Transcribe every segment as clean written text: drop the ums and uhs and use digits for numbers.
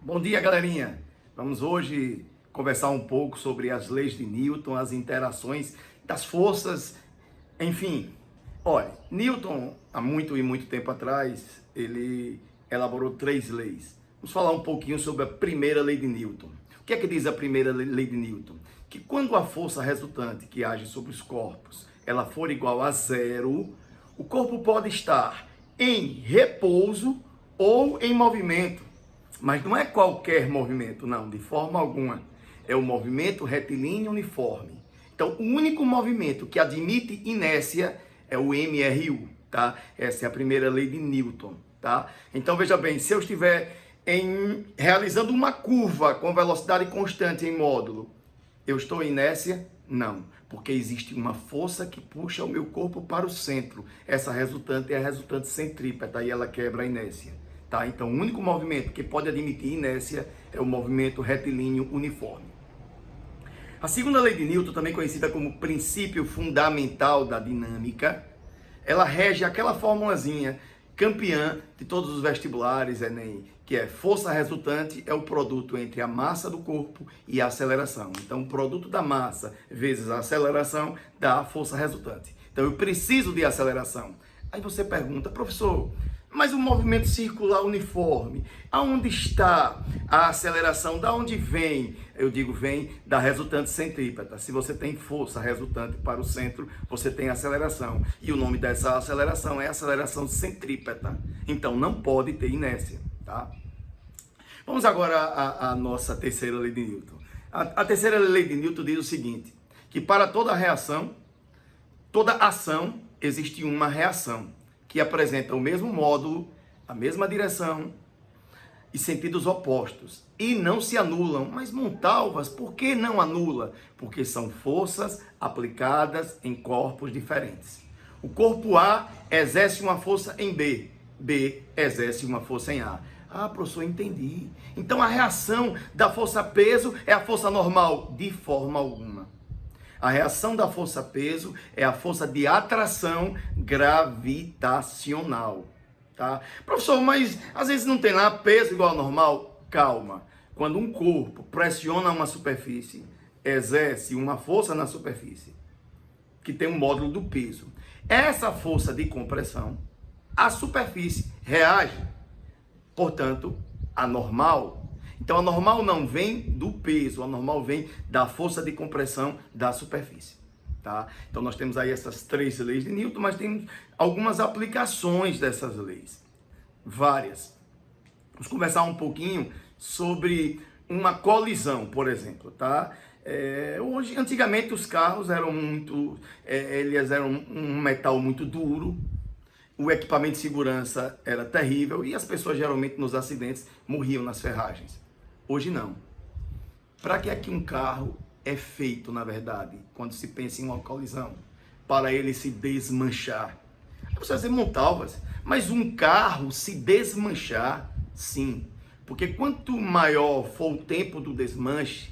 Bom dia, galerinha! Vamos hoje conversar um pouco sobre as leis de Newton, as interações das forças, enfim. Olha, Newton, há muito tempo atrás, ele elaborou 3 leis. Vamos falar um pouquinho sobre a primeira lei de Newton. O que é que diz a primeira lei de Newton? Que quando a força resultante que age sobre os corpos, ela for igual a zero, o corpo pode estar em repouso ou em movimento. Mas não é qualquer movimento, não, de forma alguma. É o movimento retilíneo uniforme. Então, o único movimento que admite inércia é o MRU, tá? Essa é a primeira lei de Newton, tá? Então, veja bem, se eu estiver realizando uma curva com velocidade constante em módulo, eu estou em inércia? Não, porque existe uma força que puxa o meu corpo para o centro. Essa resultante é a resultante centrípeta e ela quebra a inércia. Tá? Então, o único movimento que pode admitir inércia é o movimento retilíneo uniforme. A segunda lei de Newton, também conhecida como princípio fundamental da dinâmica, ela rege aquela formulazinha campeã de todos os vestibulares, Enem, que é força resultante é o produto entre a massa do corpo e a aceleração. Então, o produto da massa vezes a aceleração dá a força resultante. Então, eu preciso de aceleração. Aí você pergunta, professor, mas o movimento circular uniforme, aonde está a aceleração? Da onde vem? Eu digo, vem da resultante centrípeta. Se você tem força resultante para o centro, você tem aceleração. E o nome dessa aceleração é aceleração centrípeta. Então, não pode ter inércia, tá? Vamos agora à nossa terceira lei de Newton. A terceira lei de Newton diz o seguinte, que para toda reação, toda ação, existe uma reação, que apresenta o mesmo módulo, a mesma direção e sentidos opostos. E não se anulam. Mas, Montalvas, por que não anula? Porque são forças aplicadas em corpos diferentes. O corpo A exerce uma força em B. B exerce uma força em A. Ah, professor, entendi. Então, a reação da força-peso é a força normal? De forma alguma. A reação da força-peso é a força de atração gravitacional, tá? Professor, mas às vezes não tem lá peso igual ao normal? Calma. Quando um corpo pressiona uma superfície, exerce uma força na superfície, que tem um módulo do peso. Essa força de compressão, a superfície reage. Portanto, a normal. Então, a normal não vem do peso, a normal vem da força de compressão da superfície, tá? Então, nós temos aí essas 3 leis de Newton, mas temos algumas aplicações dessas leis, várias. Vamos conversar um pouquinho sobre uma colisão, por exemplo, tá? Antigamente, os carros eram eles eram um metal muito duro, o equipamento de segurança era terrível e as pessoas geralmente nos acidentes morriam nas ferragens. Hoje não. Para que é que um carro é feito, na verdade, quando se pensa em uma colisão? Para ele se desmanchar. Você vai dizer, Montalvas, mas um carro se desmanchar? Sim. Porque quanto maior for o tempo do desmanche,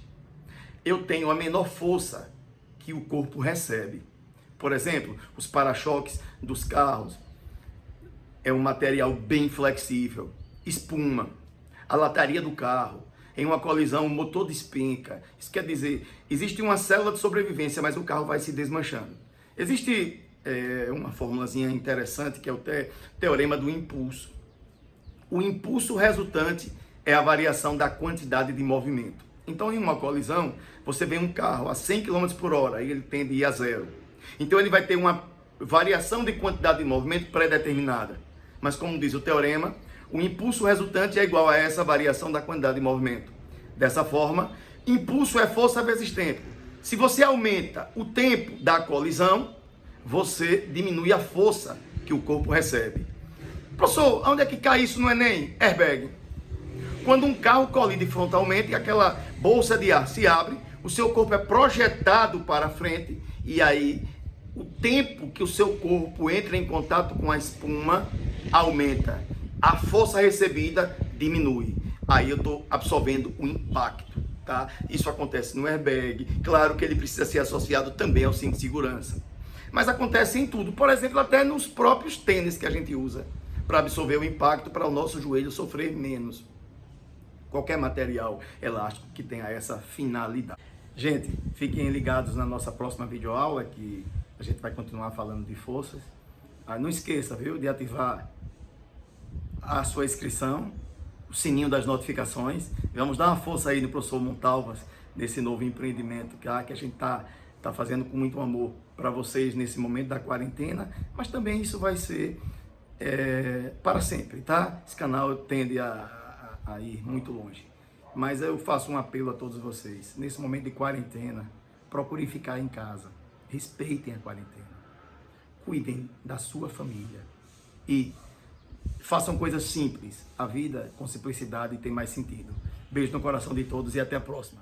eu tenho a menor força que o corpo recebe. Por exemplo, os para-choques dos carros é um material bem flexível. Espuma. A lataria do carro. Em uma colisão, o motor despenca. Isso quer dizer, existe uma célula de sobrevivência, mas o carro vai se desmanchando. Existe uma formulazinha interessante, que é o teorema do impulso. O impulso resultante é a variação da quantidade de movimento. Então, em uma colisão, você vê um carro a 100 km por hora e ele tende a ir a zero. Então, ele vai ter uma variação de quantidade de movimento pré-determinada. Mas, como diz o teorema, o impulso resultante é igual a essa variação da quantidade de movimento. Dessa forma, impulso é força vezes tempo. Se você aumenta o tempo da colisão, você diminui a força que o corpo recebe. Professor, onde é que cai isso no Enem? Airbag. Quando um carro colide frontalmente e aquela bolsa de ar se abre, o seu corpo é projetado para frente e aí o tempo que o seu corpo entra em contato com a espuma aumenta. A força recebida diminui. Aí eu estou absorvendo o impacto, tá? Isso acontece no airbag. Claro que ele precisa ser associado também ao cinto de segurança. Mas acontece em tudo. Por exemplo, até nos próprios tênis que a gente usa para absorver o impacto, para o nosso joelho sofrer menos. qualquer material elástico que tenha essa finalidade. Gente, fiquem ligados na nossa próxima videoaula, que a gente vai continuar falando de forças. Não esqueça, viu, de ativar a sua inscrição, o sininho das notificações. Vamos dar uma força aí no professor Montalvas, nesse novo empreendimento que a gente tá fazendo com muito amor para vocês nesse momento da quarentena, mas também isso vai ser para sempre, tá? Esse canal tende a ir muito longe. Mas eu faço um apelo a todos vocês. Nesse momento de quarentena, procurem ficar em casa. Respeitem a quarentena. Cuidem da sua família. E façam coisas simples. A vida com simplicidade tem mais sentido. Beijo no coração de todos e até a próxima.